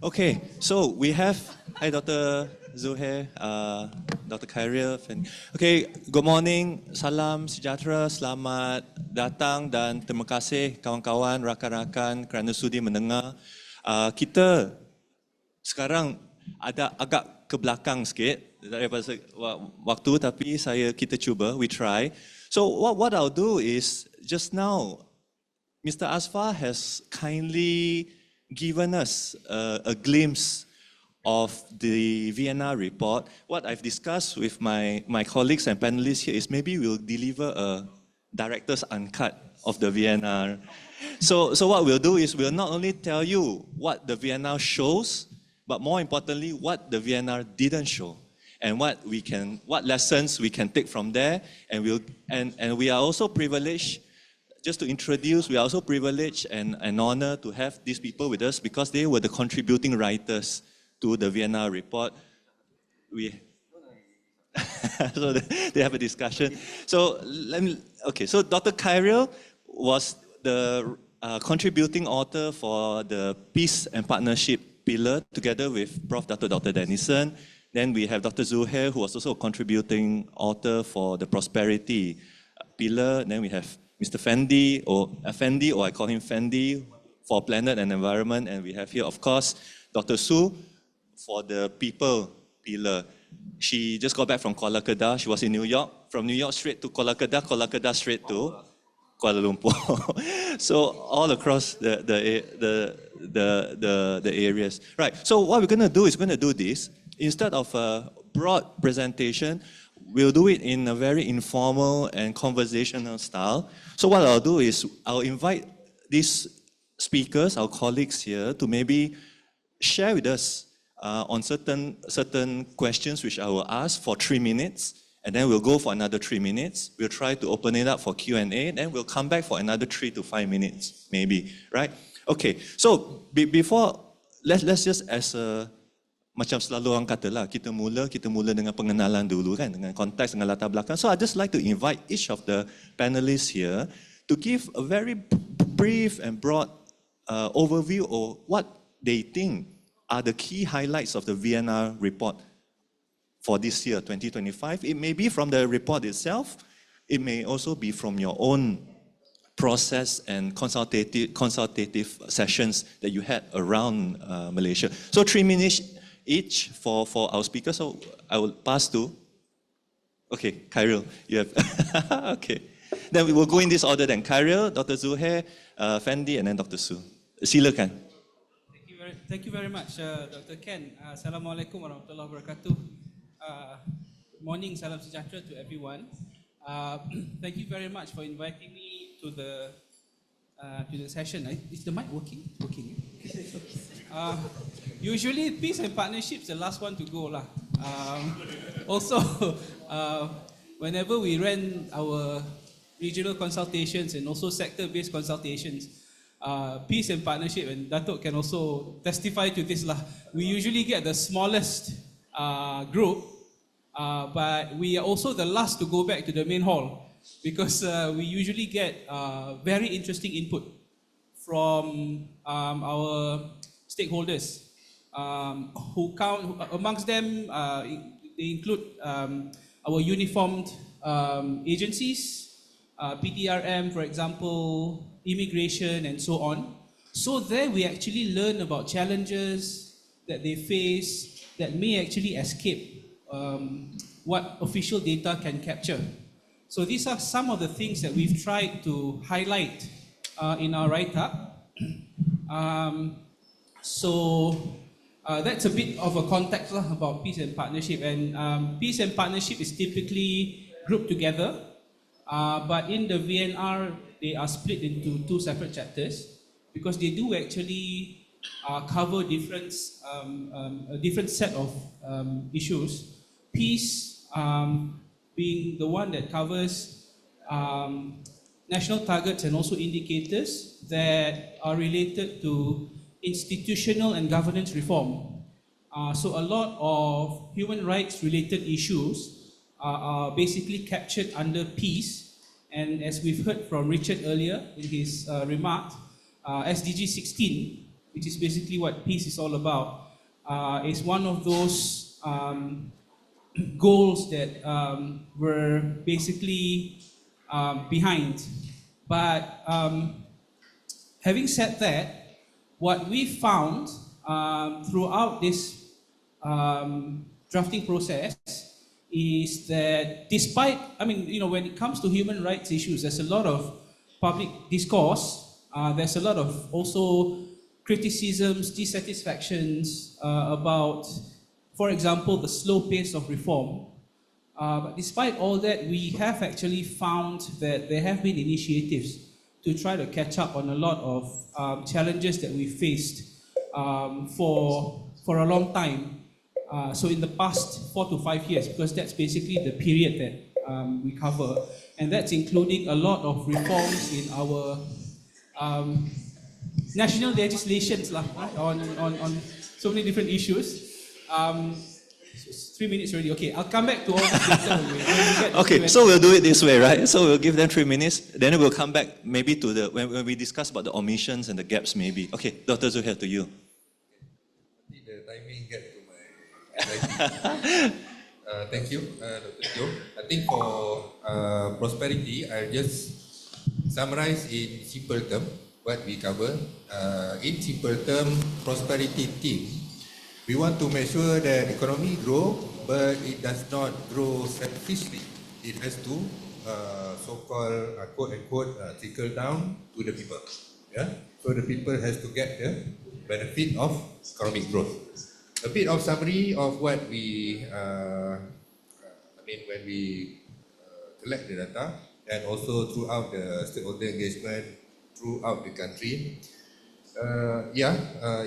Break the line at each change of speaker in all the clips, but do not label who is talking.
Okay, so we have, hi Dr. Zuhair, Dr. Khairil. Okay, good morning, salam sejahtera, selamat datang dan terima kasih kawan-kawan, rakan-rakan kerana sudi mendengar. Kita sekarang ada agak ke belakang sikit daripada waktu, tapi kita cuba, we try. So what I'll do is, just now, Mr. Asfar has kindly given us a glimpse of the VNR report. What I've discussed with my colleagues and panelists here is maybe we'll deliver a director's uncut of the VNR. So what we'll do is we'll not only tell you what the VNR shows, but more importantly, what the VNR didn't show, and what lessons we can take from there. And we are also privileged. Just to introduce, we are also privileged and honored to have these people with us because they were the contributing writers to the VNR report. So they have a discussion. So so Dr. Khairil was the contributing author for the Peace and Partnership pillar together with Prof. Dr. Dennison. Then we have Dr. Zuhair, who was also a contributing author for the Prosperity pillar. Then we have Mr. Fendi, or I call him Fendi, for Planet and Environment. And we have here, of course, Dr. Su for the People pillar. She just got back from Kuala Kedah. She was in New York. From New York straight to Kuala Kedah straight to Kuala Lumpur. So all across the areas. Right, so what we're going to do is this. Instead of a broad presentation, we'll do it in a very informal and conversational style. So what I'll do is I'll invite these speakers, our colleagues here, to maybe share with us on certain questions which I will ask for 3 minutes, and then we'll go for another 3 minutes. We'll try to open it up for Q&A, then we'll come back for another 3 to 5 minutes, maybe, right? Okay, so before, let's just as a macam selalu orang kata lah, kita mula dengan pengenalan dulu kan, dengan konteks, dengan latar belakang. So I'd just like to invite each of the panelists here to give a very brief and broad overview of what they think are the key highlights of the VNR report for this year, 2025. It may be from the report itself, it may also be from your own process and consultative sessions that you had around Malaysia. So 3 minutes each for our speakers. So I will pass to, okay, Khairil, you have, okay. Then we will go in this order then. Khairil, Dr. Zuhair, Fendi, and then Dr. Su. Silakan.
Thank you very much, Dr. Ken. Assalamualaikum warahmatullahi wabarakatuh. Good morning, salam sejahtera to everyone. Thank you very much for inviting me to the session. Is the mic working? Usually, Peace and Partnership is the last one to go lah. Also, whenever we ran our regional consultations and also sector-based consultations, Peace and Partnership, and Datuk can also testify to this lah. We usually get the smallest group, but we are also the last to go back to the main hall because we usually get very interesting input from our stakeholders. Who count amongst them, they include our uniformed agencies, PTRM, for example, immigration, and so on. So there we actually learn about challenges that they face that may actually escape what official data can capture. So these are some of the things that we've tried to highlight in our write-up. That's a bit of a context about Peace and Partnership. And Peace and Partnership is typically grouped together, but in the VNR, they are split into 2 separate chapters because they do actually cover a different set of issues. Peace being the one that covers national targets and also indicators that are related to institutional and governance reform. So a lot of human rights related issues are basically captured under peace. And as we've heard from Richard earlier in his remarks, SDG 16 which is basically what peace is all about, is one of those goals that were basically behind. But having said that, what we found throughout this drafting process is that despite, when it comes to human rights issues, there's a lot of public discourse, there's a lot of also criticisms, dissatisfactions about, for example, the slow pace of reform. But despite all that, we have actually found that there have been initiatives to try to catch up on a lot of challenges that we faced for a long time. So in the past 4 to 5 years, because that's basically the period that we cover, and that's including a lot of reforms in our national legislations right, on so many different issues. 3 minutes already. Okay, I'll come back to all this later when we get to
Okay, so we'll do it this way, right? So we'll give them 3 minutes, then we'll come back maybe to when we discuss about the omissions and the gaps maybe. Okay, Dr. Zuhair, to you.
I think the timing get to my thank you, Dr. Teo. I think for prosperity, I'll just summarize in simple term what we cover. In simple term, prosperity theme, we want to make sure that economy grow, but it does not grow selfishly. It has to so-called quote-unquote trickle down to the people. Yeah, so the people has to get the benefit of economic growth. A bit of summary of what we, when we collect the data, and also throughout the stakeholder engagement throughout the country.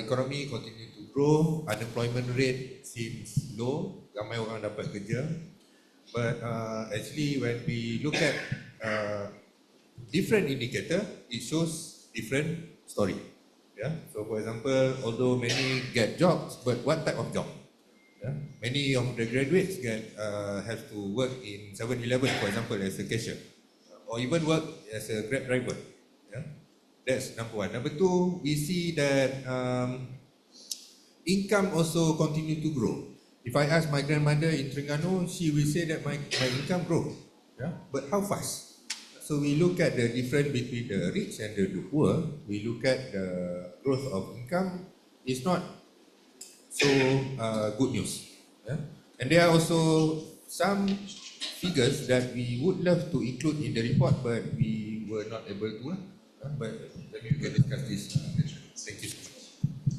Economy continue to grow, unemployment rate seems low, ramai orang dapat kerja. But actually when we look at different indicator, it shows different story. Yeah. So for example, although many get jobs, but what type of job? Yeah. Many of the graduates have to work in 7-Eleven, for example, as a cashier, or even work as a Grab driver. Yeah. That's number one. Number two, we see that income also continue to grow. If I ask my grandmother in Terengganu, she will say that my income grow. Yeah. But how fast? So we look at the difference between the rich and the poor. We look at the growth of income. It's not so good news. Yeah? And there are also some figures that we would love to include in the report, but we were not able to. But maybe we can discuss this later. Thank you so much.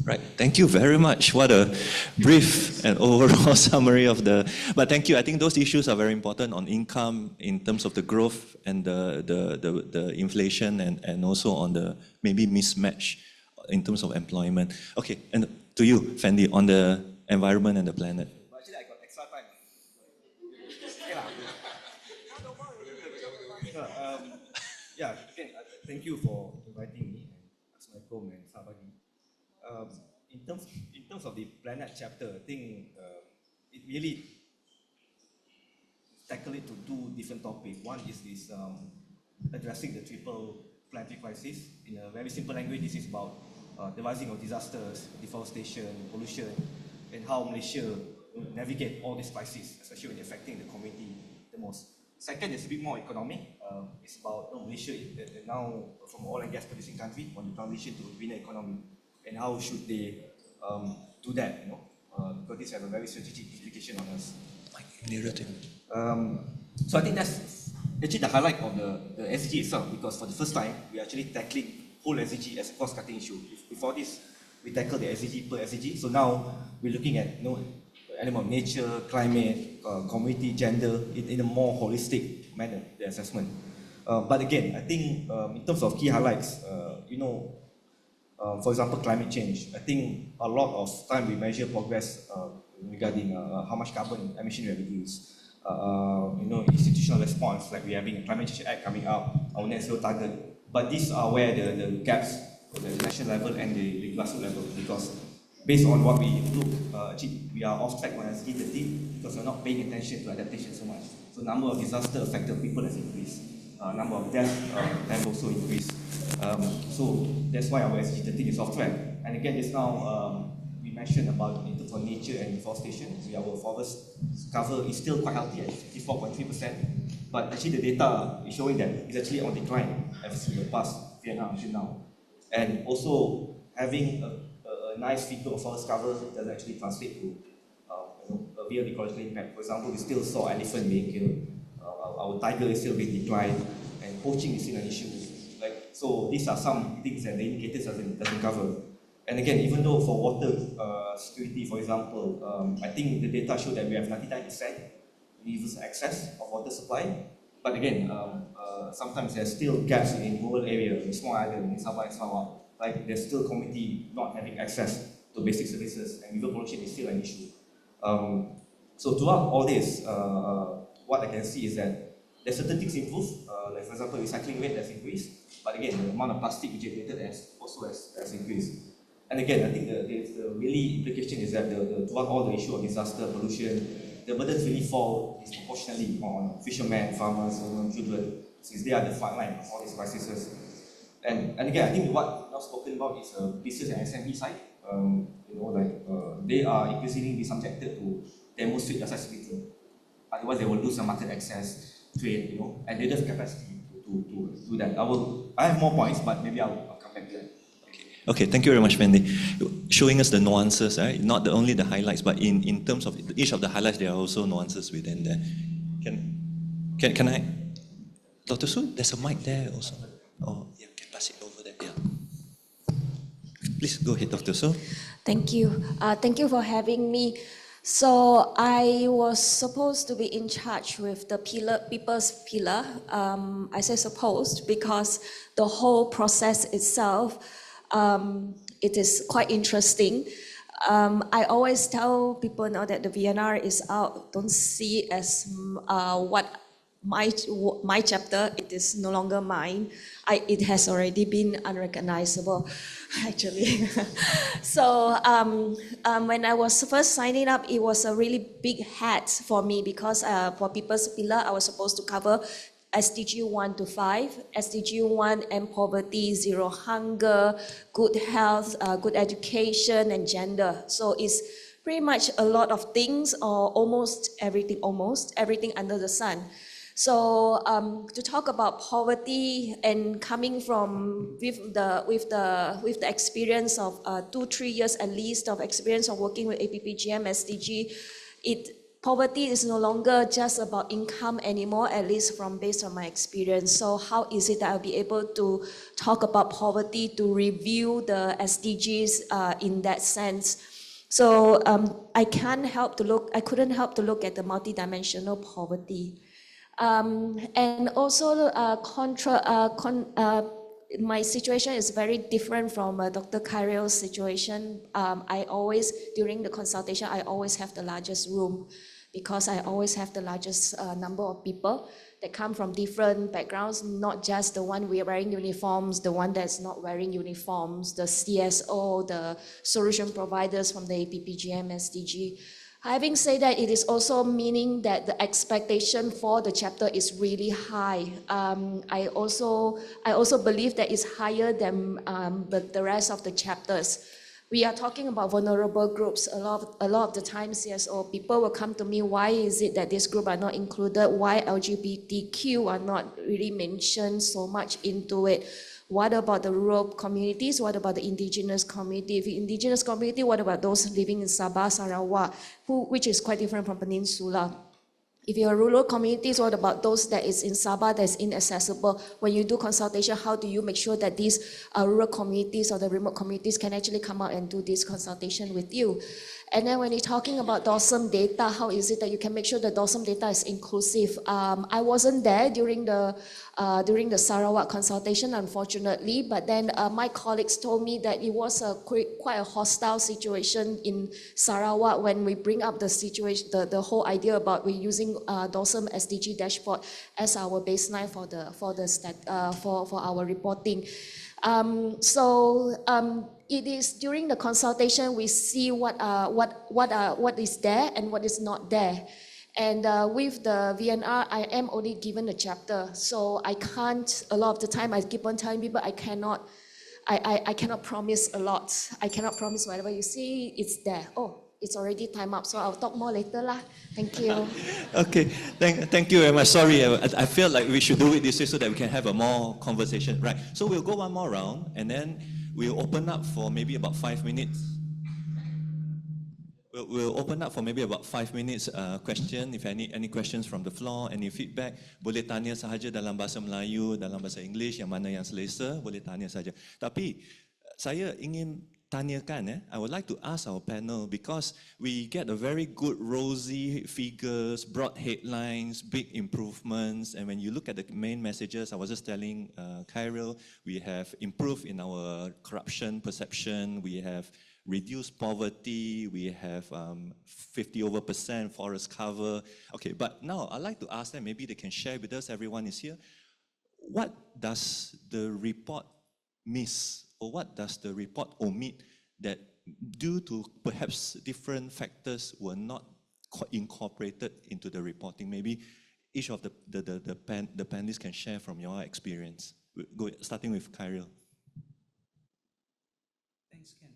Right, thank you very much. What a brief and overall summary of but thank you. I think those issues are very important on income in terms of the growth and the inflation and also on the maybe mismatch in terms of employment. Okay, and to you, Fendi, on the environment and the planet.
Actually, I got extra time. Again, thank you for inviting me. Assalamualaikum and selamat pagi. In terms of the planet chapter, I think it really tackle it to two different topics. One is this addressing the triple planetary crisis. In a very simple language, this is about the rising of disasters, deforestation, pollution, and how Malaysia navigate all these crises, especially when affecting the community the most. Second is a bit more economic. It's about Malaysia now from oil and gas producing country on the transition to a greener economy, and how should they do that, because this has a very strategic implication on us. So I think that's actually the highlight of the SDG itself, because for the first time, we're actually tackling whole SDG as a cost-cutting issue. Before this, we tackled the SDG per SDG, so now we're looking at element of nature, climate, community, gender in a more holistic manner, the assessment. But again, I think in terms of key highlights, for example, climate change. I think a lot of time we measure progress regarding how much carbon emission we have reduced. Institutional response, like we're having a Climate Change Act coming up, our net zero target. But these are where the gaps at the national level and the grassroots level, because based on what we look, we are off track on SDG 13 because we're not paying attention to adaptation so much. So number of disaster affected people has increased. Number of deaths have also increased. So that's why our SDG 13 is off track. And again, just now we mentioned about in terms of nature and deforestation, our forest cover is still quite healthy at 54.3%, but actually the data is showing that it's actually on decline ever since the past VNR until now. And also having a nice figure of forest cover doesn't actually translate to a real ecological impact. For example, we still saw elephant being killed, our tiger is still being declined, and poaching is still an issue. So these are some things that the indicators doesn't cover. And again, even though for water security, for example, I think the data show that we have 99% universal access of water supply. But again, sometimes there's still gaps in rural area, in small island, in Sabah and Sarawak. Like there's still community not having access to basic services, and river pollution is still an issue. So throughout all this, what I can see is that there's certain things improved. Like for example, recycling rate has increased, but again, the amount of plastic ejected has increased. And again, I think the really implication is that throughout all the issue of disaster, pollution, the burdens really fall disproportionately on fishermen, farmers, women, children, since they are the front line of all these crises. And again, I think what not spoken about is business and SME side. They are increasingly be subjected to demonstrate accessibility. Otherwise, they will lose some market access, trade, and they don't have capacity to do that. I have more points, but maybe I'll come back to that.
Okay, thank you very much, Wendy. Showing us the nuances, right? Not only the highlights, but in terms of each of the highlights, there are also nuances within there. Can I, Dr. Su? There's a mic there also. Oh, yeah, can pass it over there. Yeah. Please go ahead, Dr. Su.
Thank you. Thank you for having me. So I was supposed to be in charge with the people's pillar. I say supposed because the whole process itself, it is quite interesting. I always tell people now that the VNR is out, don't see it as what my chapter, it is no longer mine. It has already been unrecognizable, actually. So when I was first signing up, it was a really big hat for me because for People's Pillar, I was supposed to cover SDG 1 to 5, SDG 1 and poverty, zero hunger, good health, good education, and gender. So it's pretty much a lot of things, or almost everything under the sun. So to talk about poverty and coming from with the experience of 2-3 years at least of experience of working with APPGM SDG, poverty is no longer just about income anymore, at least based on my experience. So how is it that I'll be able to talk about poverty, to review the SDGs in that sense? So I couldn't help to look at the multidimensional poverty. And also my situation is very different from Dr. Kyriel's situation. During the consultation, I always have the largest room because I always have the largest number of people that come from different backgrounds, not just the one wearing uniforms, the one that's not wearing uniforms, the CSO, the solution providers from the APPGM SDG. Having said that, it is also meaning that the expectation for the chapter is really high. I also believe that it's higher than the rest of the chapters. We are talking about vulnerable groups. A lot of the time, CSO people will come to me, why is it that this group are not included? Why LGBTQ are not really mentioned so much into it? What about the rural communities? What about the indigenous community? If indigenous community, what about those living in Sabah, Sarawak, which is quite different from Peninsula? If you're rural communities, what about those that is in Sabah that's inaccessible? When you do consultation, how do you make sure that these rural communities or the remote communities can actually come out and do this consultation with you? And then when you're talking about DOSM data, how is it that you can make sure the DOSM data is inclusive? I wasn't there during the Sarawak consultation, unfortunately, but then my colleagues told me that it was quite a hostile situation in Sarawak when we bring up the situation, the whole idea about we're using DOSM SDG dashboard as our baseline for our reporting. It is during the consultation we see what is there and what is not there. And with the VNR, I am only given a chapter, so I can't. A lot of the time, I keep on telling people I cannot I cannot promise a lot. I cannot promise whatever you see, it's there. Oh, it's already time up, so I'll talk more later lah. Thank you.
Okay, thank you very much. Sorry, I feel like we should do it this way so that we can have a more conversation. Right, so we'll go one more round and then we'll open up for maybe about 5 minutes. We'll open up for maybe about 5 minutes question. If any questions from the floor, any feedback, boleh tanya sahaja dalam bahasa Melayu, dalam bahasa English, yang mana yang selesa, boleh tanya saja. Tapi saya ingin tanyakan, I would like to ask our panel, because we get a very good rosy figures, broad headlines, big improvements, and when you look at the main messages, I was just telling Khairil, we have improved in our corruption perception, we have reduced poverty, we have 50% forest cover. Okay, but now I'd like to ask them, maybe they can share with us, everyone is here, what does the report miss? Or what does the report omit that due to perhaps different factors were not incorporated into the reporting? Maybe each of the panelists can share from your experience. Starting with Khairil.
Thanks, Ken.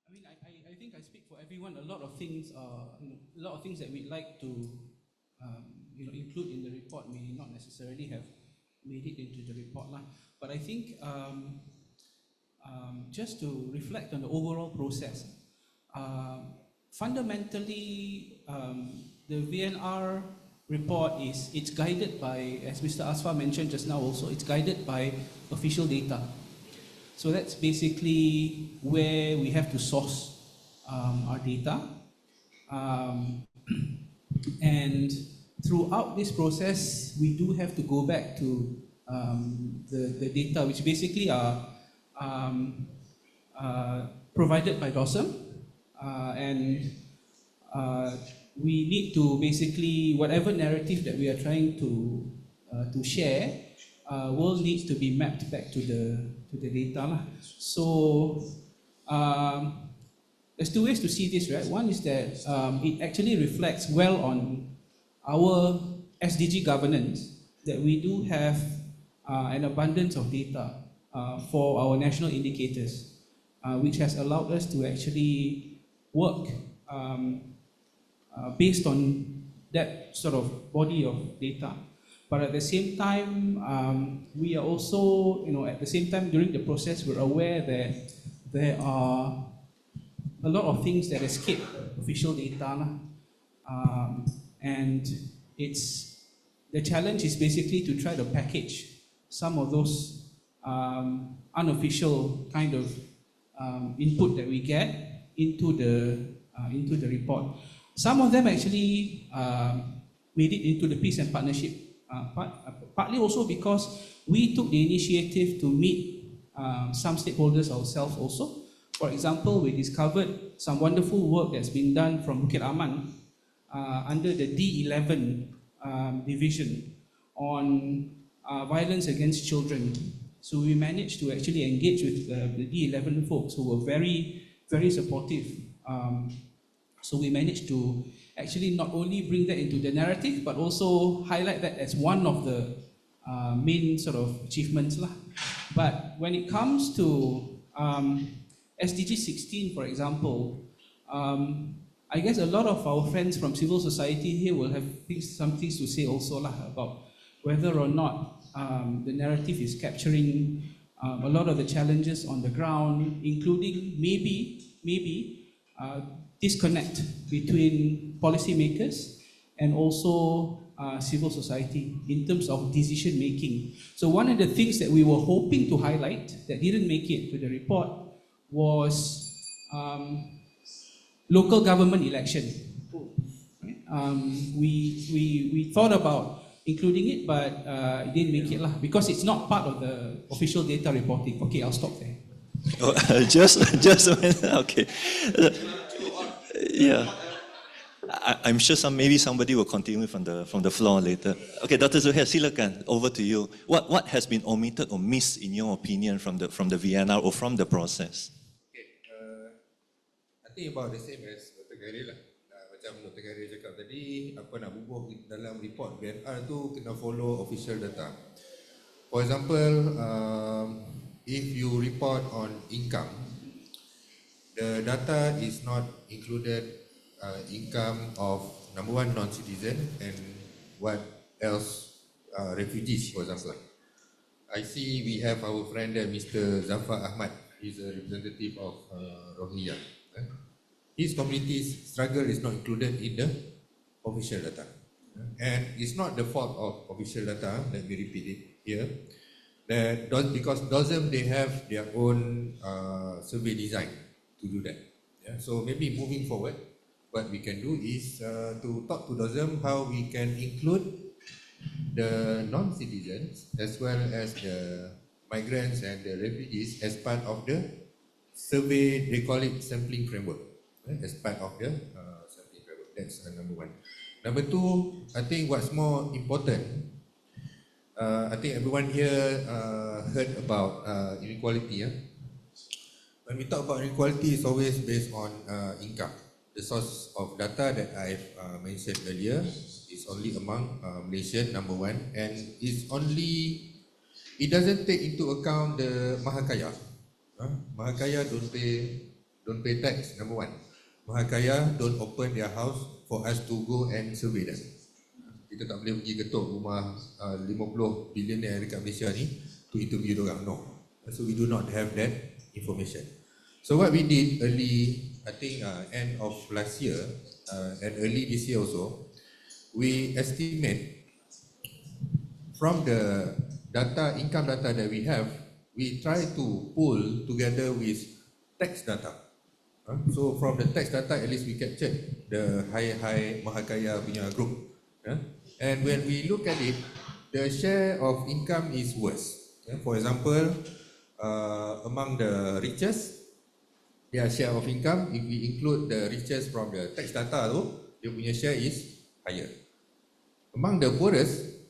I mean, I think I speak for everyone. A lot of things that we'd like to include in the report may not necessarily have made it into the report lah. But I think just to reflect on the overall process, fundamentally, the VNR report it's guided by, as Mr. Asfa mentioned just now also, it's guided by official data. So that's basically where we have to source our data. And throughout this process, we do have to go back to the data, which basically are provided by DOSM, and we need to basically, whatever narrative that we are trying to share will need to be mapped back to the data lah. So there's two ways to see this, right? One is that it actually reflects well on our SDG governance, that we do have an abundance of data for our national indicators, which has allowed us to actually work based on that sort of body of data. But at the same time, we are also, at the same time during the process, we're aware that there are a lot of things that escape official data. And the challenge is basically to try to package some of those unofficial kind of input that we get into the report. Some of them actually made it into the peace and partnership, partly also because we took the initiative to meet some stakeholders ourselves also. For example, we discovered some wonderful work that's been done from Bukit Aman under the D11 division on violence against children. So we managed to actually engage with the D11 folks who were very, very supportive. So we managed to actually not only bring that into the narrative, but also highlight that as one of the main sort of achievements lah. But when it comes to SDG 16, for example, I guess a lot of our friends from civil society here will have some things to say also lah about whether or not the narrative is capturing a lot of the challenges on the ground, including maybe disconnect between policymakers and also civil society in terms of decision making. So one of the things that we were hoping to highlight that didn't make it to the report was local government election. We thought about including it, but it didn't make it lah, because it's not part of the official data reporting. Okay, I'll stop there.
Oh, just okay. Yeah, I'm sure maybe somebody will continue from the floor later. Okay, Dr. Zuhair, silakan, over to you. What has been omitted or missed in your opinion from the VNR or from the process?
Okay, I think about the same as Dr. Khairil lah. Macam Dr. Khairil cakap tadi, apa nak bubuh dalam report VNR tu kena follow official data. For example, if you report on income, the data is not included income of number one non-citizen and what else refugees, for example. I see we have our friend there, Mr. Zafar Ahmad. He's a representative of Rohingya. His community's struggle is not included in the official data. And it's not the fault of official data, let me repeat it here, that because DOSM, they have their own survey design to do that. Yeah? So maybe moving forward, what we can do is to talk to DOSM how we can include the non-citizens as well as the migrants and the refugees as part of the survey, they call it sampling framework, as part of the sampling framework. That's number one. Number two, I think what's more important, I think everyone here heard about inequality. Yeah? When we talk about inequality, it's always based on income. The source of data that I've mentioned earlier is only among Malaysian, number one, and it's only, it doesn't take into account the Mahakaya. Mahakaya don't pay tax, number one. Mahakaya don't open their house for us to go and survey them. Kita tak boleh pergi ketuk rumah 50 billionaire dekat Malaysia ni to interview orang, no. So we do not have that information. So what we did early, I think end of last year and early this year also, we estimate from the data, income data that we have, we try to pull together with tax data. So from the tax data, at least we captured the high Mahakaya punya group. And when we look at it, the share of income is worse. For example, among the richest, their share of income, if we include the richest from the tax data tu, dia punya share is higher. Among the poorest,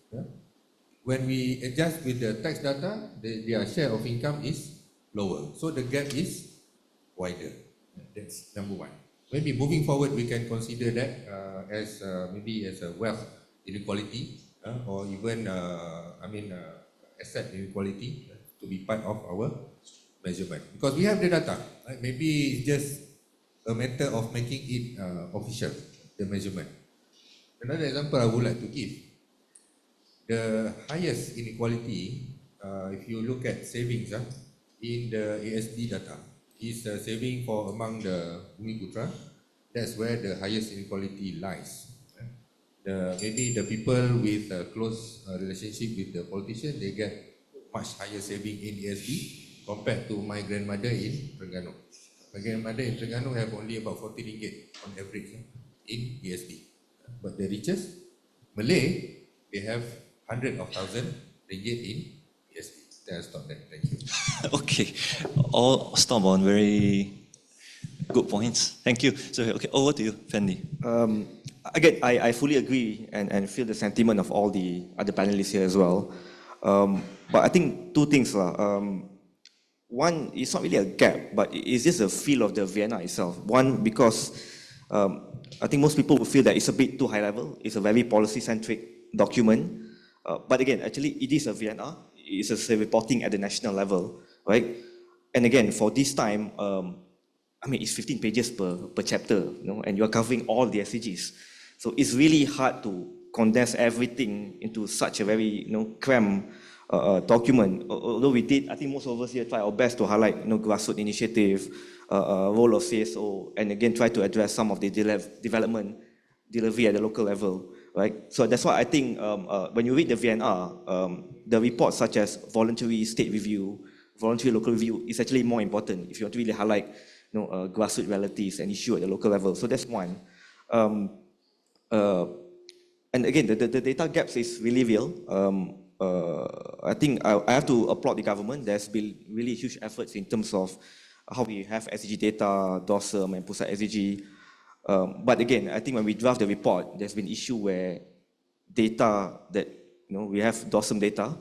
when we adjust with the tax data, their share of income is lower. So the gap is wider. That's number one. Maybe moving forward, we can consider that as maybe as a wealth inequality or even, asset inequality to be part of our measurement. Because we have the data, right? Maybe it's just a matter of making it official, the measurement. Another example I would like to give. The highest inequality, if you look at savings in the ASD data, is saving for among the Bumiputra. That's where the highest inequality lies. Maybe the people with a close relationship with the politician, they get much higher saving in ASD compared to my grandmother in Terengganu. My grandmother in Terengganu have only about 40 ringgit on average in ASD. But the richest, Malay, they have 100,000 ringgit in ASD. Then I'll stop there. Thank you.
Okay, all stop on very good points. Thank you. So, okay, over to you, Fendi.
Again, I fully agree and feel the sentiment of all the other panelists here as well. But I think two things. One, it's not really a gap, but it's just a feel of the VNR itself. One, because I think most people will feel that it's a bit too high level. It's a very policy-centric document. But again, actually, it is a VNR. It's a reporting at the national level, right? And again, for this time, it's 15 pages per chapter, and you're covering all the SDGs. So it's really hard to condense everything into such a very, cramped document. Although we did, I think most of us here try our best to highlight, grassroots initiative, role of CSO, and again try to address some of the development delivery at the local level, right? So that's why I think when you read the VNR, the reports such as voluntary state review, voluntary local review is actually more important if you want to really highlight, grassroots realities and issue at the local level. So that's one. And again, the data gaps is really real. I think I have to applaud the government. There's been really huge efforts in terms of how we have SDG data, DOSM, and Pusat SDG. But again, I think when we draft the report, there's been issue where data that, we have DOSM data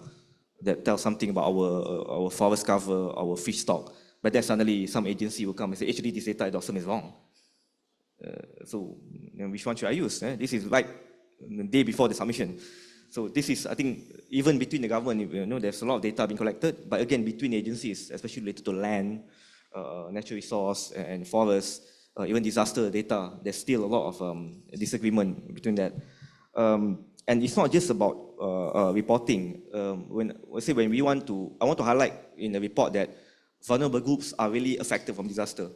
that tells something about our forest cover, our fish stock, but then suddenly some agency will come and say, actually this data at DOSM is wrong. So which one should I use? This is right the day before the submission. So this is, I think, even between the government, there's a lot of data being collected, but again, between agencies, especially related to land, natural resource, and forests, even disaster data, there's still a lot of disagreement between that. And it's not just about reporting. When we want to, I want to highlight in the report that vulnerable groups are really affected from disaster.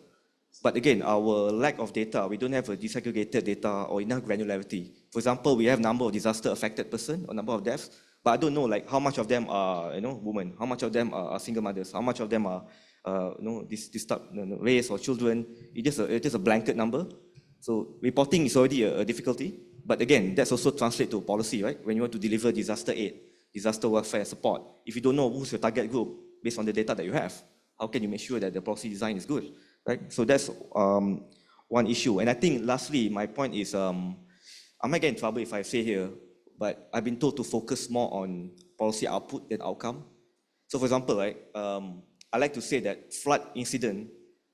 But again, our lack of data, we don't have a disaggregated data or enough granularity. For example, we have number of disaster affected person or number of deaths, but I don't know like how much of them are women, how much of them are single mothers, how much of them are race or children. It's just a blanket number. So reporting is already a difficulty. But again, that's also translated to policy, right? When you want to deliver disaster aid, disaster welfare support, if you don't know who's your target group based on the data that you have, how can you make sure that the policy design is good, right? So that's one issue. And I think lastly, my point is, I might get in trouble if I say here, but I've been told to focus more on policy output than outcome. So for example, right, I like to say that flood incidents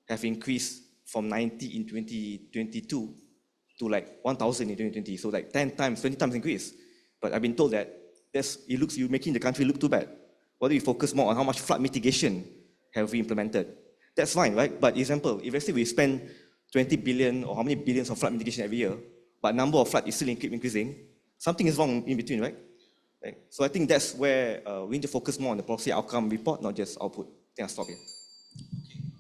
have increased from 90 in 2022 to like 1,000 in 2020. So like 10 times, 20 times increase. But I've been told that you're making the country look too bad. Why don't we focus more on how much flood mitigation have we implemented? That's fine, right? But example, if let's say we spend 20 billion or how many billions of flood mitigation every year, but number of flood is still keep increasing, something is wrong in between, right? So I think that's where we need to focus more on the policy outcome report, not just output. I think I'll stop here.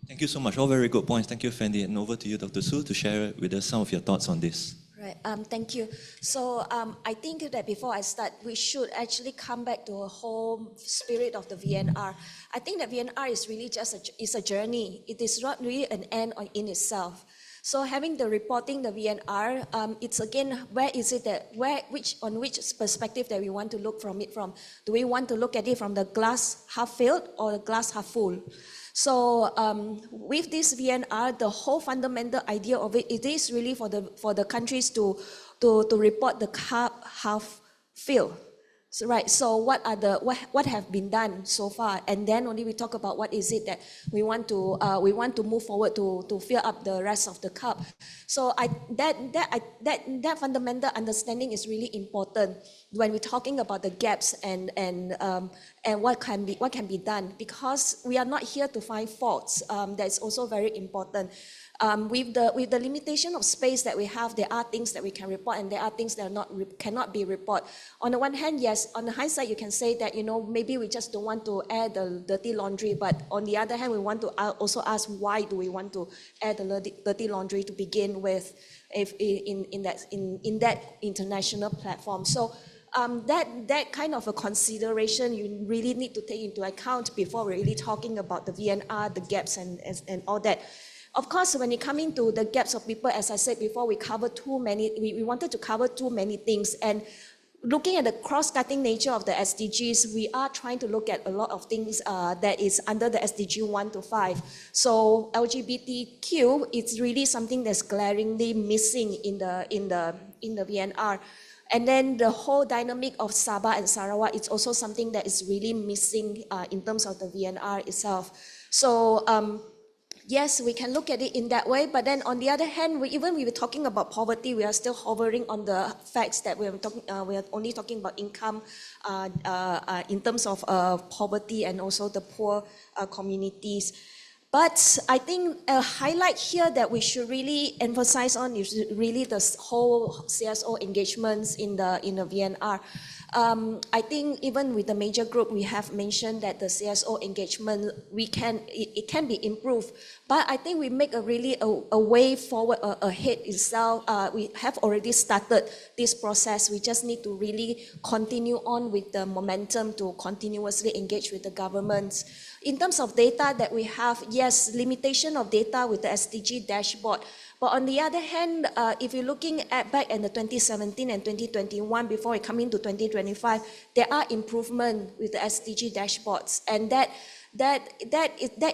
Thank you so much. All very good points. Thank you, Fendi. And over to you, Dr. Su, to share with us some of your thoughts on this.
Right. Thank you. So I think that before I start, we should actually come back to a whole spirit of the VNR. I think that VNR is really just a journey. It is not really an end in itself. So having the reporting, the VNR, it's again, where is it that, on which perspective that we want to look from it from? Do we want to look at it from the glass half filled or the glass half full? So with this VNR, the whole fundamental idea of it, it is really for the countries to report the cup half filled. So, right. So what have been done so far, and then only we talk about what is it that we want to move forward to fill up the rest of the cup. So that fundamental understanding is really important when we're talking about the gaps and what can be done, because we are not here to find faults. That's also very important. With the limitation of space that we have, there are things that we can report and there are things that cannot be reported. On the one hand, yes, on the hindsight, you can say that, maybe we just don't want to air the dirty laundry, but on the other hand, we want to also ask why do we want to air the dirty laundry to begin with in that international platform. So that kind of a consideration you really need to take into account before we're really talking about the VNR, the gaps and all that. Of course, when it comes into the gaps of people, as I said before, we wanted to cover too many things. And looking at the cross-cutting nature of the SDGs, we are trying to look at a lot of things that is under the SDG 1 to 5. So LGBTQ is really something that's glaringly missing in the VNR. And then the whole dynamic of Sabah and Sarawak is also something that is really missing in terms of the VNR itself. So yes, we can look at it in that way, but then on the other hand, we were talking about poverty, we are still hovering on the facts that we are only talking about income in terms of poverty and also the poor communities. But I think a highlight here that we should really emphasize on is really the whole CSO engagements in the VNR. I think even with the major group, we have mentioned that the CSO engagement, it can be improved. But I think we make a way forward ahead itself. We have already started this process. We just need to really continue on with the momentum to continuously engage with the governments. In terms of data that we have, yes, limitation of data with the SDG dashboard. But on the other hand, if you're looking back in the 2017 and 2021, before we come into 2025, there are improvements with the SDG dashboards. And that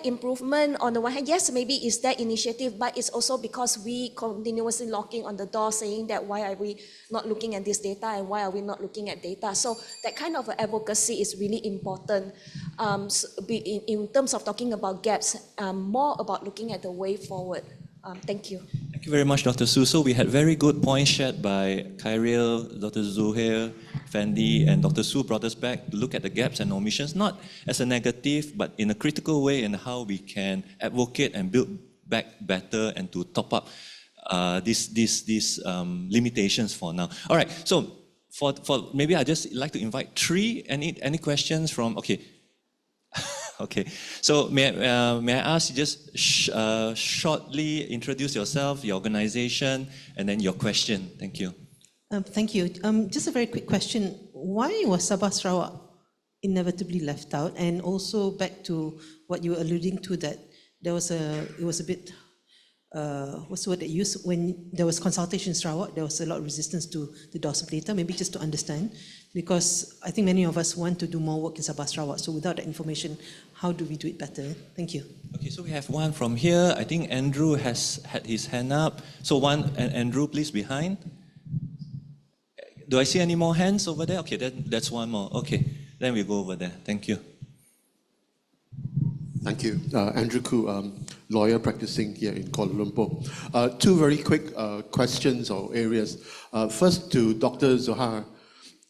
improvement, on the one hand, yes, maybe is that initiative, but it's also because we continuously knocking on the door saying that why are we not looking at this data and why are we not looking at data? So that kind of advocacy is really important in terms of talking about gaps, more about looking at the way forward. Thank you.
Thank you very much, Dr. Su. So we had very good points shared by Khairil, Dr. Zuhair, Fendi and Dr. Su brought us back to look at the gaps and omissions, not as a negative, but in a critical way, and how we can advocate and build back better and to top up these limitations for now. All right, so for maybe I just like to invite three. Any questions from? Okay. Okay, so may I ask you just shortly introduce yourself, your organization, and then your question. Thank you.
Thank you. Just a very quick question. Why was Sabah Sarawak inevitably left out? And also back to what you were alluding to, that it was a bit, what's the word that you used? When there was consultation in Sarawak, there was a lot of resistance to the DOSM data, maybe just to understand, because I think many of us want to do more work in Sabah Sarawak. So without that information, how do we do it better? Thank you.
Okay, so we have one from here. I think Andrew has had his hand up. So one, Andrew, please, behind. Do I see any more hands over there? Okay, that's one more. Okay, then we go over there. Thank you.
Thank you. Andrew Koo, lawyer practicing here in Kuala Lumpur. Two very quick questions or areas. First to Dr. Zohar.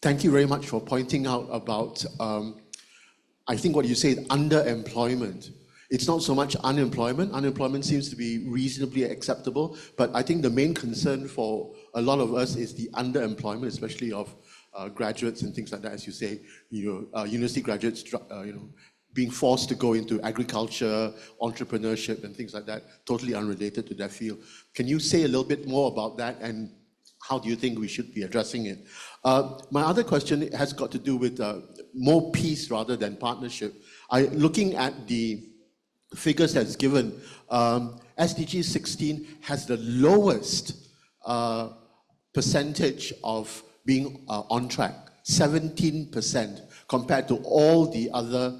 Thank you very much for pointing out about, I think what you said, underemployment. It's not so much unemployment. Unemployment seems to be reasonably acceptable, but I think the main concern for a lot of us is the underemployment, especially of graduates and things like that, as you say, university graduates, being forced to go into agriculture, entrepreneurship, and things like that, totally unrelated to that field. Can you say a little bit more about that, and how do you think we should be addressing it? My other question has got to do with more peace rather than partnership. Looking at the figures that's given, SDG 16 has the lowest percentage of being on track, 17%, compared to all the other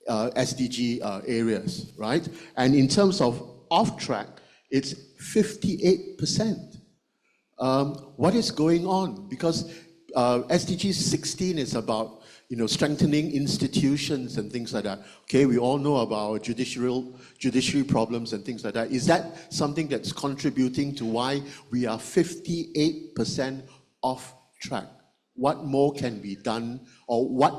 SDG areas, right? And in terms of off track, it's 58%. What is going on? Because SDG 16 is about strengthening institutions and things like that. Okay, we all know about judiciary problems and things like that. Is that something that's contributing to why we are 58% off track? What more can be done, or what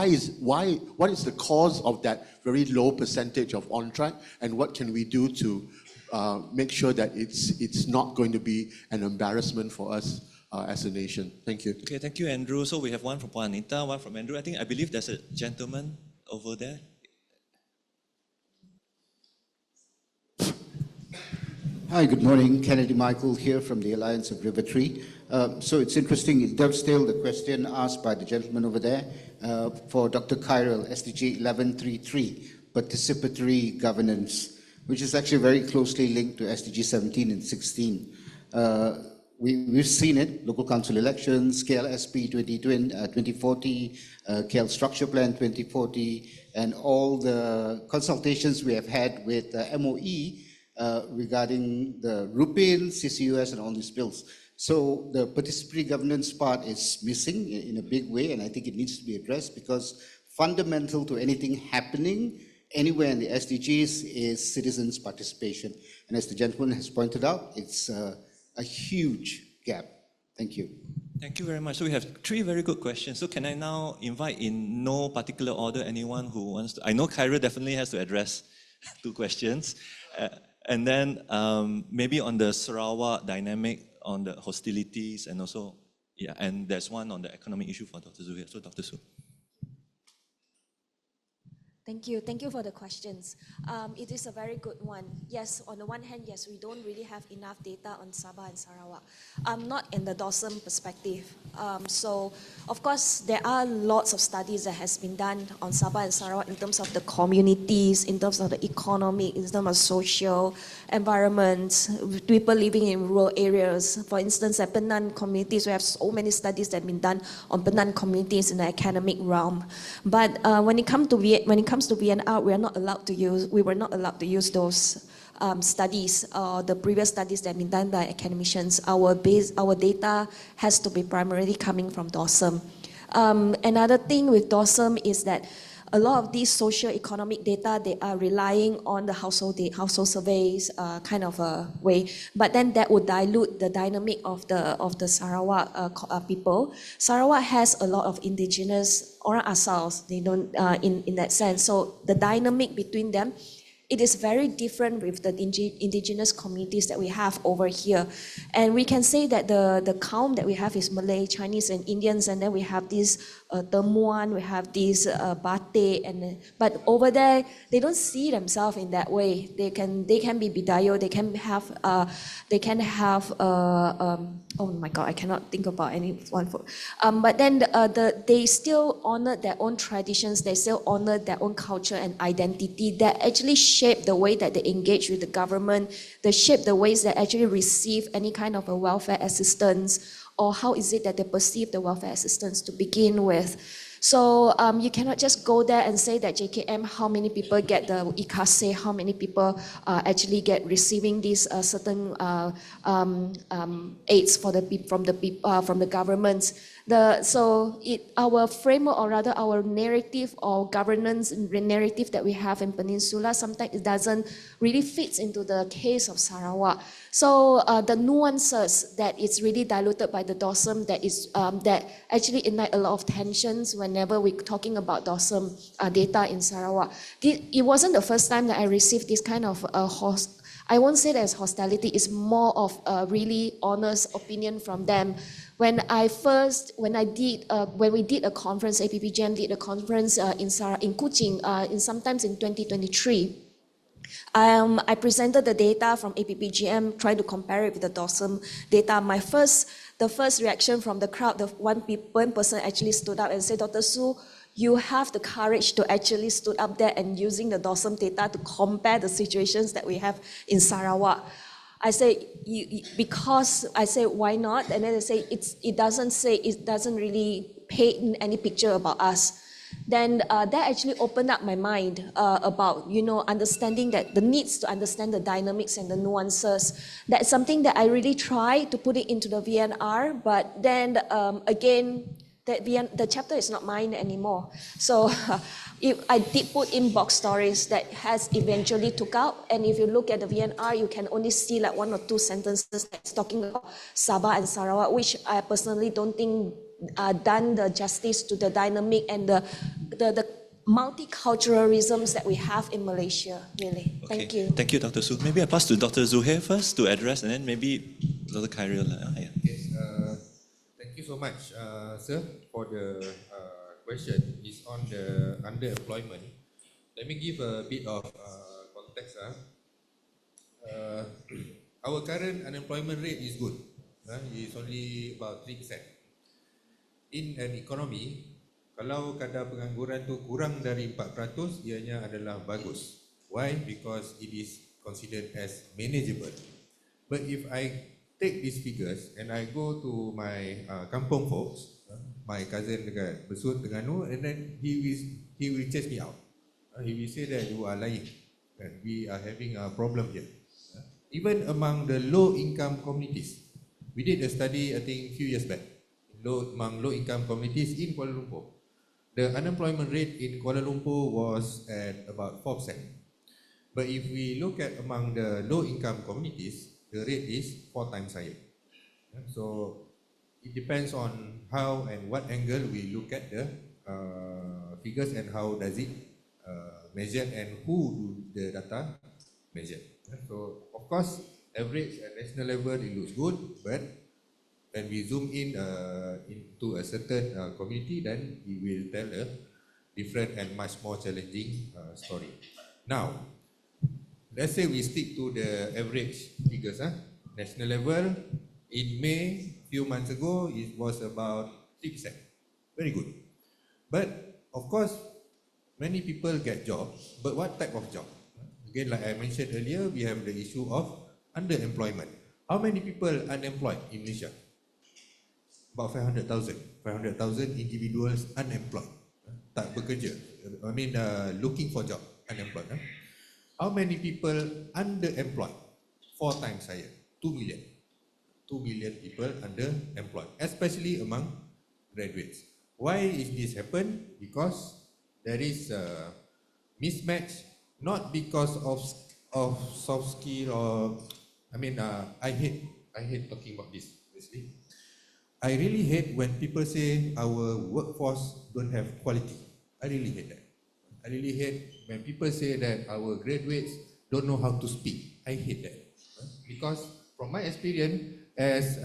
is the cause of that very low percentage of on track, and what can we do to make sure that it's not going to be an embarrassment for us as a nation? Thank you.
Okay, thank you, Andrew. So we have one from Juanita, one from Andrew. I believe there's a gentleman over there.
Hi, good morning. Kennedy Michael here from the Alliance of River Tree. So it's interesting, it dovetails the question asked by the gentleman over there for Dr. Kyrell, SDG 1133, participatory governance, which is actually very closely linked to SDG 17 and 16. We've seen it, local council elections, KLSP 2040, KL Structure Plan 2040, and all the consultations we have had with MOE regarding the RUPIN, CCUS, and all these bills. So the participatory governance part is missing in a big way, and I think it needs to be addressed, because fundamental to anything happening anywhere in the SDGs is citizens' participation. And as the gentleman has pointed out, it's a huge gap. Thank you.
Thank you very much. So we have three very good questions. So can I now invite, in no particular order, anyone who wants to? I know Kyrell definitely has to address two questions. And then maybe on the Sarawak dynamic, on the hostilities, and also, yeah, and there's one on the economic issue for Dr. Zu. So Dr. Su.
Thank you for the questions. It is a very good one. Yes, on the one hand, yes, we don't really have enough data on Sabah and Sarawak. Not in the DOSM perspective. So, of course, there are lots of studies that has been done on Sabah and Sarawak in terms of the communities, in terms of the economy, in terms of social environment, people living in rural areas. For instance, at Penan communities, we have so many studies that have been done on Penan communities in the academic realm. But when it comes to VNR, we were not allowed to use those studies, the previous studies that have been done by academicians. Our data has to be primarily coming from DOSM. Another thing with DOSM is that a lot of these socio-economic data, they are relying on the household surveys kind of a way. But then that would dilute the dynamic of the Sarawak people. Sarawak has a lot of indigenous orang asals, they don't in that sense. So the dynamic between them, it is very different with the indigenous communities that we have over here. And we can say that the kaum that we have is Malay, Chinese, and Indians, and then we have these Temuan, we have these Batik, but over there, they don't see themselves in that way. They can be Bidayo, they can have, oh my God, I cannot think about any one. But then they still honor their own traditions, they still honor their own culture and identity that actually shape the way that they engage with the government, they shape the ways that actually receive any kind of a welfare assistance, or how is it that they perceive the welfare assistance to begin with. So you cannot just go there and say that JKM, how many people get the IKASE, how many people actually get receiving these certain aids from the governments. Our framework, or rather our narrative or governance narrative that we have in Peninsula, sometimes it doesn't really fit into the case of Sarawak. So the nuances that is really diluted by the DOSM that actually ignite a lot of tensions whenever we're talking about DOSM data in Sarawak. It wasn't the first time that I received this kind of I won't say that as hostility, it's more of a really honest opinion from them. When we did a conference, APPGM did a conference in Kuching, sometimes in 2023. I presented the data from APPGM, trying to compare it with the DOSM data. The first reaction from the crowd, one person actually stood up and said, Dr. Su, you have the courage to actually stood up there and using the DOSM data to compare the situations that we have in Sarawak. I say, because I say, why not? And then they say, it doesn't really paint any picture about us. Then that actually opened up my mind about, understanding that the needs to understand the dynamics and the nuances. That's something that I really try to put it into the VNR, but then again, the chapter is not mine anymore. So I did put in box stories that has eventually took out. And if you look at the VNR, you can only see like 1 or 2 sentences that's talking about Sabah and Sarawak, which I personally don't think done the justice to the dynamic and the multiculturalisms that we have in Malaysia, really.
Okay.
Thank you.
Thank you, Dr. Su. Maybe I pass to Dr. Zuhair first to address, and then maybe Dr. Khairil.
Yes, thank you so much, sir, for the question. It's on the underemployment. Let me give a bit of context. Our current unemployment rate is good. It's only about 3%. In an economy, kalau kadar pengangguran tu kurang dari 4%, ianya adalah bagus. Why? Because it is considered as manageable. But if I take these figures and I go to my kampung folks, my cousin dekat Besut, Terengganu, and then he will chase me out. He will say that you are lying, and we are having a problem here. Even among the low-income communities, we did a study, I think, a few years back, among low-income communities in Kuala Lumpur. The unemployment rate in Kuala Lumpur was at about 4%. But if we look at among the low-income communities, the rate is 4 times higher. So it depends on how and what angle we look at the figures and how does it measure and who do the data measure. So of course, average at national level it looks good, but when we zoom in into a certain community, then we will tell a different and much more challenging story. Now, let's say we stick to the average figures. National level, in May, few months ago, it was about 3%. Very good. But of course, many people get jobs, but what type of job? Again, like I mentioned earlier, we have the issue of underemployment. How many people unemployed in Malaysia? About 500,000. 500,000 individuals unemployed. Tak bekerja. I mean, looking for job, unemployed. How many people underemployed? 4 times higher, 2 million. 2 million people underemployed, especially among graduates. Why is this happen? Because there is a mismatch, not because of soft skill or, I hate talking about this, honestly. I really hate when people say our workforce don't have quality. I really hate that. I really hate when people say that our graduates don't know how to speak. I hate that. Because from my experience as,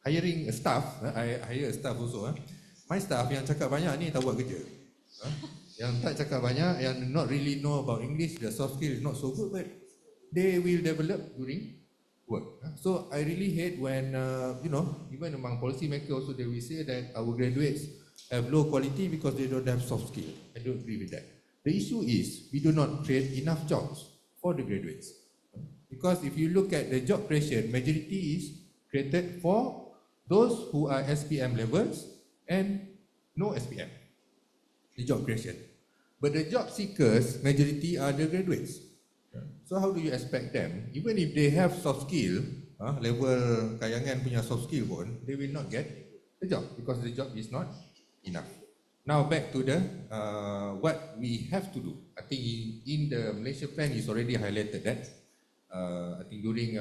hiring a staff, I hire a staff also. My staff yang cakap banyak ni tak buat kerja. Yang tak cakap banyak, yang not really know about English, the soft skill is not so good, but they will develop during work. So I really hate when, even among policymakers also they will say that our graduates have low quality because they don't have soft skill. I don't agree with that. The issue is we do not create enough jobs for the graduates. Because if you look at the job creation, majority is created for those who are SPM levels and no SPM, the job creation. But the job seekers, majority are the graduates. So how do you expect them, even if they have soft skill, level kayangan punya soft skill pun, they will not get the job because the job is not enough. Now back to the what we have to do. I think in the Malaysia plan is already highlighted that. I think during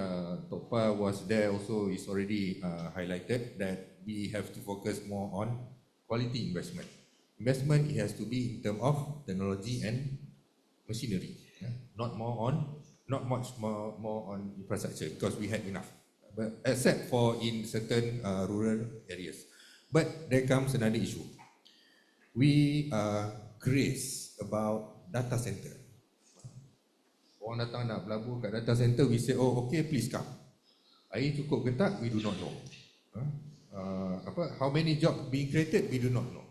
Tokpa was there also is already highlighted that we have to focus more on quality investment. Investment it has to be in terms of technology and machinery, not much more on infrastructure because we had enough, but except for in certain rural areas. But there comes another issue. We craze about data center. Orang datang nak berlabur kat data center, we say, oh okay, please come. Air cukup ke tak, we do not know. How many jobs being created, we do not know.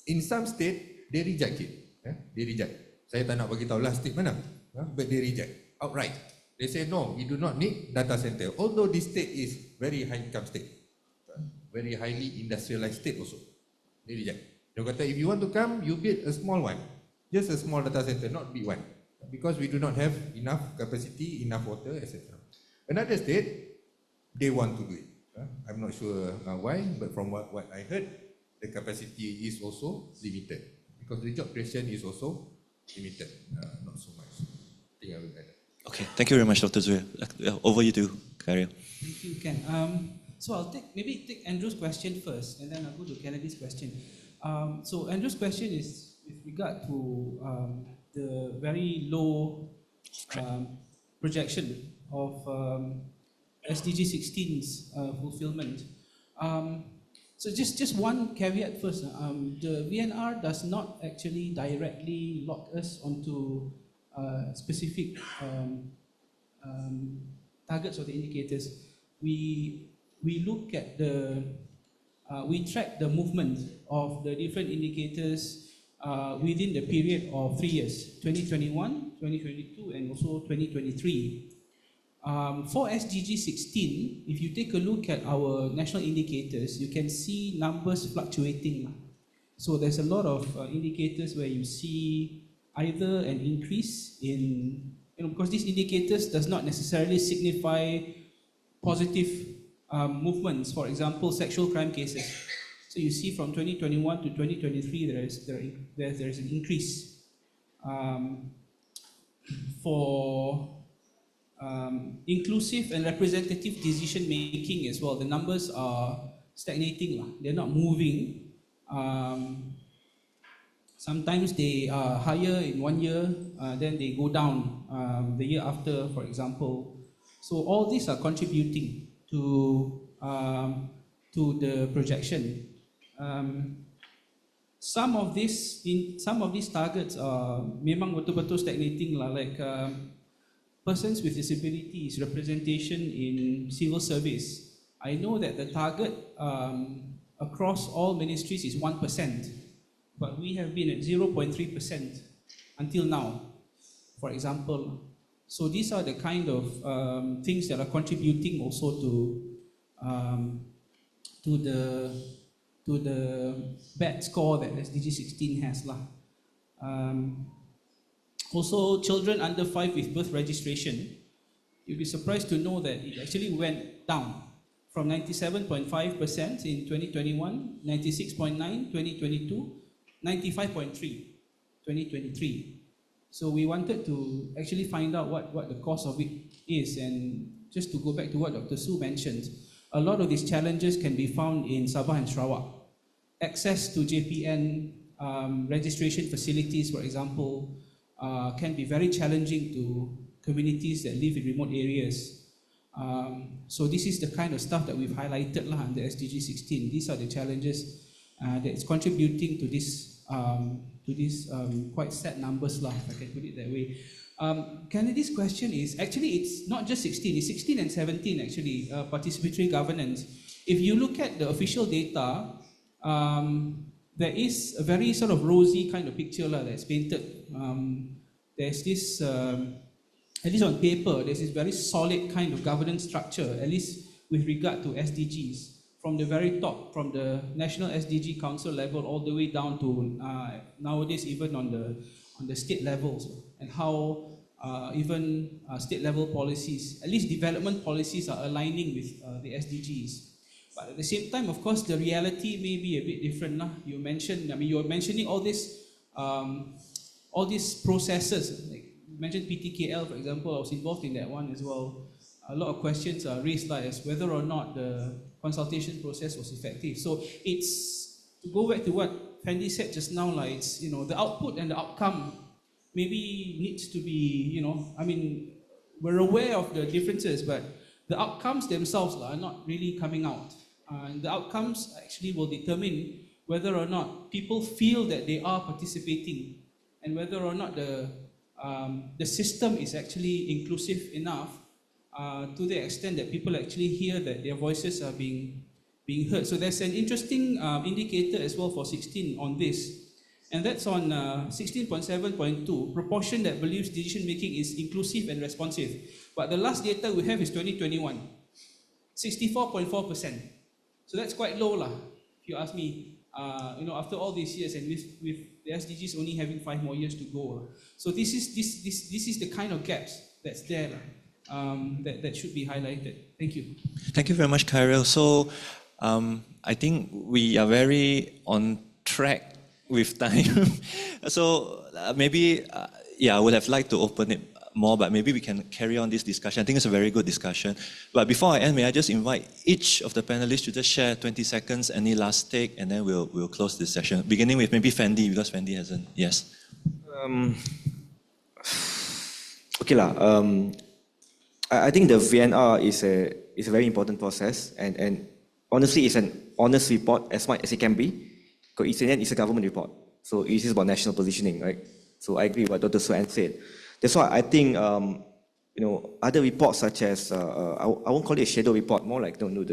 In some state, they reject it. They reject. Saya tak nak bagi tahu lah state mana, but they reject outright. They say no, we do not need data center. Although this state is very high income state, very highly industrialized state also. They reject. Dia kata if you want to come, you build a small one, just a small data center, not big one, because we do not have enough capacity, enough water, etc. Another state, they want to do it. I'm not sure why, but from what I heard, the capacity is also limited because the job creation is also limited, not so much. I think I will add that.
Okay, thank you very much, Dr. Zuhair. Over you to Karel.
Thank you, Ken. So I'll take Andrew's question first, and then I'll go to Kennedy's question. So Andrew's question is with regard to the very low projection of SDG 16's fulfillment. So just one caveat first. The VNR does not actually directly lock us onto specific targets or the indicators. We look at we track the movement of the different indicators within the period of 3 years, 2021, 2022, and also 2023. For SDG 16, if you take a look at our national indicators, you can see numbers fluctuating. So there's a lot of indicators where you see either an increase in, because these indicators does not necessarily signify positive movements. For example, sexual crime cases. So you see from 2021 to 2023, there is an increase. For inclusive and representative decision making as well, the numbers are stagnating. They're not moving. Sometimes they are higher in 1 year, then they go down the year after, for example. So all these are contributing to the projection. Some of these targets are memang betul-betul stagnating lah, like persons with disabilities, representation in civil service. I know that the target across all ministries is 1%, but we have been at 0.3% until now, for example. So these are the kind of things that are contributing also to the bad score that SDG 16 has lah. Also, children under 5 with birth registration, you'll be surprised to know that it actually went down from 97.5% in 2021, 96.9 2022, 95.3 2023. So we wanted to actually find out what the cause of it is, and just to go back to what Dr. Su mentioned, a lot of these challenges can be found in Sabah and Sarawak. Access to JPN registration facilities, for example, can be very challenging to communities that live in remote areas. So this is the kind of stuff that we've highlighted under SDG 16. These are the challenges that is contributing to this quite sad numbers, if I can put it that way. Kennedy's question is, actually it's not just 16, it's 16 and 17 actually, participatory governance. If you look at the official data, there is a very sort of rosy kind of picture that's painted. There's this, at least on paper, there's this very solid kind of governance structure, at least with regard to SDGs. From the very top, from the National SDG Council level all the way down to nowadays even on the state levels, and how even state level policies, at least development policies, are aligning with the SDGs. But at the same time, of course, the reality may be a bit different. You mentioned, you were mentioning all these processes. Like you mentioned PTKL, for example. I was involved in that one as well. A lot of questions are raised as whether or not the consultation process was effective. So it's, to go back to what Fendi said just now, it's, the output and the outcome maybe needs to be, we're aware of the differences, but the outcomes themselves are not really coming out. And the outcomes actually will determine whether or not people feel that they are participating, and whether or not the system is actually inclusive enough to the extent that people actually hear that their voices are being heard. So there's an interesting indicator as well for 16 on this, and that's on 16.7.2, proportion that believes decision making is inclusive and responsive. But the last data we have is 2021, 64.4%. So that's quite low, if you ask me. After all these years, and with the SDGs only having 5 more years to go. So this is the kind of gaps that's there. That should be highlighted. Thank you.
Thank you very much, Kyril. So I think we are very on track with time. So maybe, I would have liked to open it more, but maybe we can carry on this discussion. I think it's a very good discussion. But before I end, may I just invite each of the panelists to just share 20 seconds, any last take, and then we'll close this session. Beginning with maybe Fendi, because Fendi hasn't. Yes.
I think the VNR is a very important process, and honestly, it's an honest report as much as it can be, because it's a government report, so it is about national positioning, right? So I agree with what Dr. Suan said. That's why I think other reports such as I won't call it a shadow report, more like I know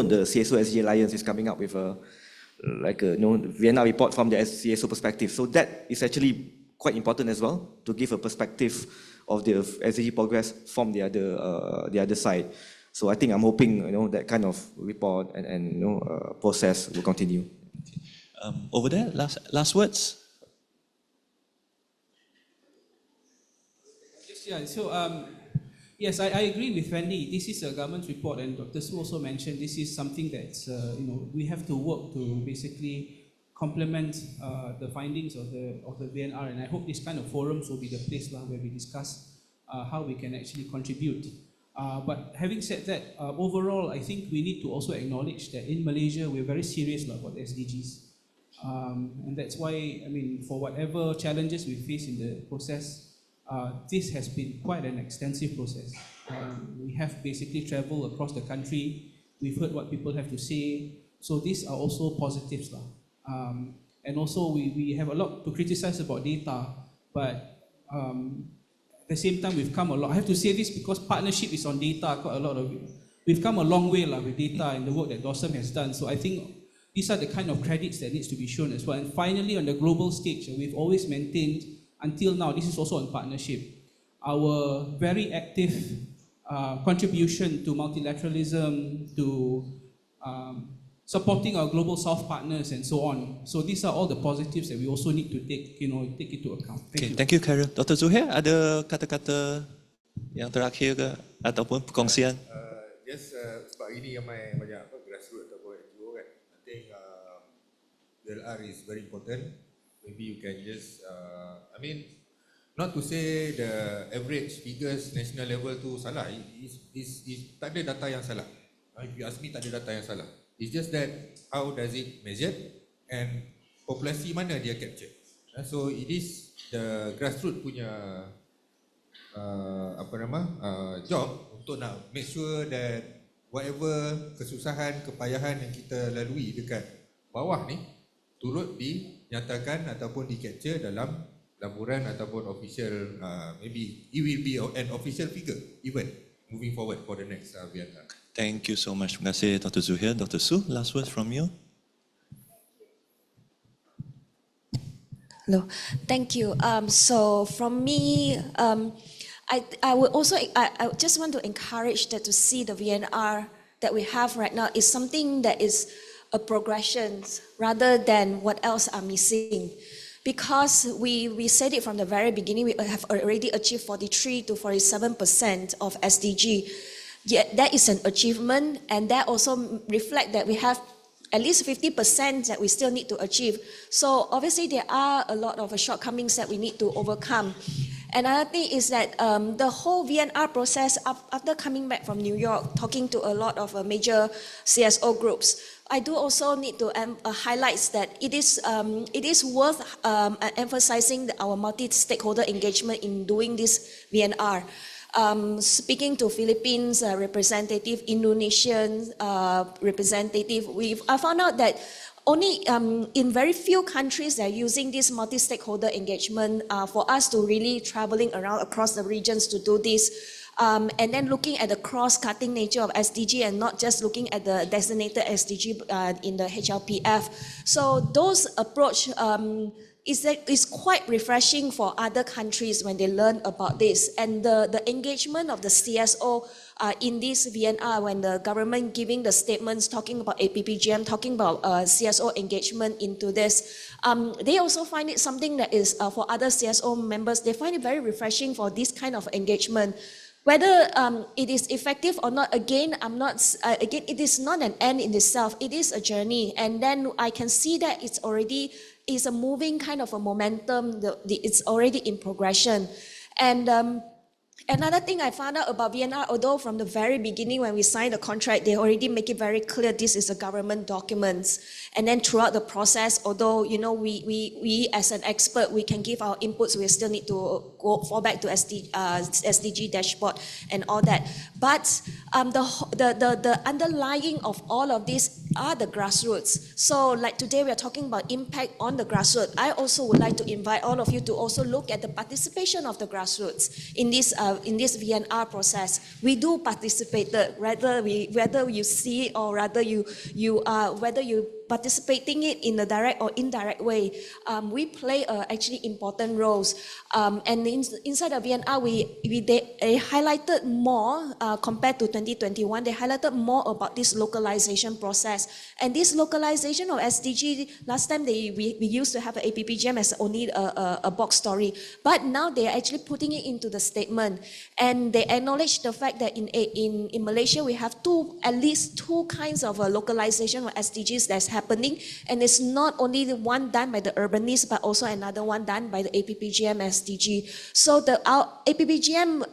the CSO SG Alliance is coming up with a VNR report from the CSO perspective. So that is actually quite important as well, to give a perspective of the SDG progress from the other side. So I think I'm hoping that kind of report and process will continue.
Over there, last words.
Yes, I agree with Fendi. This is a government report, and Dr. Su also mentioned this is something that's we have to work to basically complement the findings of the VNR, and I hope this kind of forums will be the place where we discuss how we can actually contribute. But having said that, overall, I think we need to also acknowledge that in Malaysia we're very serious about the SDGs, and that's why for whatever challenges we face in the process, this has been quite an extensive process. We have basically traveled across the country. We've heard what people have to say. So these are also positives. And also we have a lot to criticize about data, but at the same time we've come a lot. I have to say this because partnership is on data, quite a lot of it. We've come a long way with data and the work that Dossum has done. So I think these are the kind of credits that needs to be shown as well. And finally, on the global stage, we've always maintained, until now, this is also on partnership, our very active contribution to multilateralism, to supporting our global South partners and so on. So these are all the positives that we also need to take into account.
Thank you, Kyril. Dr. Zuhair, ada kata-kata yang terakhir ke ataupun perkongsian?
Just sebab ini ramai banyak grassroots ataupun NGO kan. I think VLR is very important. Maybe you can just, I mean, not to say the average figures national level tu salah. Tak ada data yang salah. If you ask me, tak ada data yang salah. It's just that how does it measured and populasi mana dia capture. So it is the grassroots punya job untuk nak make sure that whatever kesusahan, kepayahan yang kita lalui dekat bawah ni turut dinyatakan ataupun di-capture dalam laporan ataupun official, maybe it will be an official figure even moving forward for the next VNR.
Thank you so much. Terima kasih Dr. Zuhair. Dr. Su, last words from you.
Hello, thank you. So from me, I would also, I just want to encourage that to see the VNR that we have right now is something that is a progression rather than what else are missing. Because we said it from the very beginning, we have already achieved 43 to 47% of SDG. Yet that is an achievement, and that also reflects that we have at least 50% that we still need to achieve. So obviously there are a lot of shortcomings that we need to overcome. Another thing is that the whole VNR process, after coming back from New York, talking to a lot of major CSO groups, I do also need to highlight that it is worth emphasizing our multi-stakeholder engagement in doing this VNR. Speaking to Philippines representative, Indonesian representative, I found out that only in very few countries they're using this multi-stakeholder engagement for us to really traveling around across the regions to do this. And then looking at the cross-cutting nature of SDG and not just looking at the designated SDG in the HLPF. So those approach is quite refreshing for other countries when they learn about this. And the engagement of the CSO in this VNR, when the government giving the statements talking about APPGM, talking about CSO engagement into this, they also find it something that is for other CSO members, they find it very refreshing for this kind of engagement. Whether it is effective or not, again, it is not an end in itself. It is a journey. And then I can see that it's already is a moving kind of a momentum. It's already in progression. And another thing I found out about VNR, although from the very beginning when we signed the contract, they already make it very clear this is a government document. And then throughout the process, although we as an expert, we can give our inputs, we still need to fall back to SDG dashboard and all that. But the underlying of all of this are the grassroots. So like today we are talking about impact on the grassroots. I also would like to invite all of you to also look at the participation of the grassroots in this VNR process. We do participate, whether you see it or whether you participating it in a direct or indirect way, we play actually important roles. And inside of VNR, they highlighted more compared to 2021. They highlighted more about this localization process. And this localization of SDG, last time we used to have an APPGM as only a box story, but now they are actually putting it into the statement. And they acknowledge the fact that in Malaysia we have at least two kinds of localization of SDGs that's happening, and it's not only the one done by the urbanists, but also another one done by the APPGM SDG. So our APPGM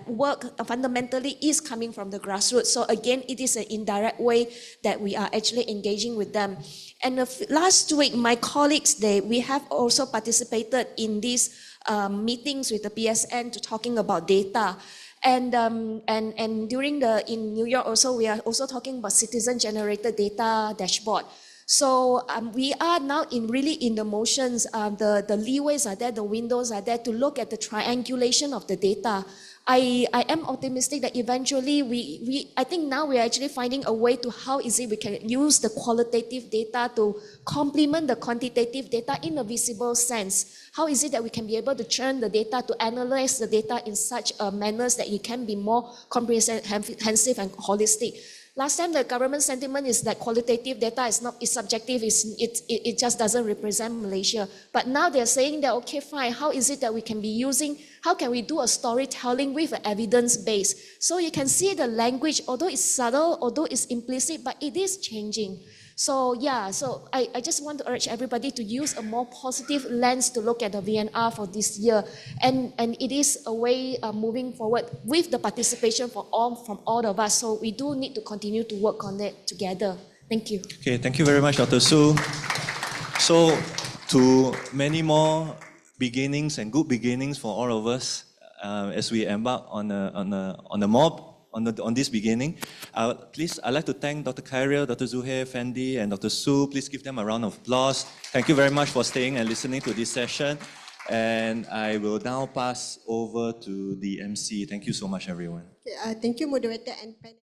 work fundamentally is coming from the grassroots. So again, it is an indirect way that we are actually engaging with them. And last week, my colleagues, we have also participated in these meetings with the PSN to talking about data. And during in New York also, we are also talking about citizen-generated data dashboard. So we are now really in the motions. The leeways are there, the windows are there to look at the triangulation of the data. I am optimistic that eventually I think now we are actually finding a way to how is it we can use the qualitative data to complement the quantitative data in a visible sense. How is it that we can be able to churn the data, to analyze the data in such a manner that it can be more comprehensive and holistic? Last time the government sentiment is that qualitative data is subjective, it just doesn't represent Malaysia. But now they're saying that, okay, fine, how is it that we can be using, how can we do a storytelling with evidence base? So you can see the language, although it's subtle, although it's implicit, but it is changing. So yeah, so I just want to urge everybody to use a more positive lens to look at the VNR for this year. And it is a way moving forward with the participation from all of us. So we do need to continue to work on it together. Thank you.
Okay, thank you very much, Dr. Su. So to many more beginnings and good beginnings for all of us as we embark on this beginning. Please, I'd like to thank Dr. Khairil, Dr. Zuhair, Fendi, and Dr. Su. Please give them a round of applause. Thank you very much for staying and listening to this session. And I will now pass over to the MC. Thank you so much, everyone.
Thank you, moderator and panel.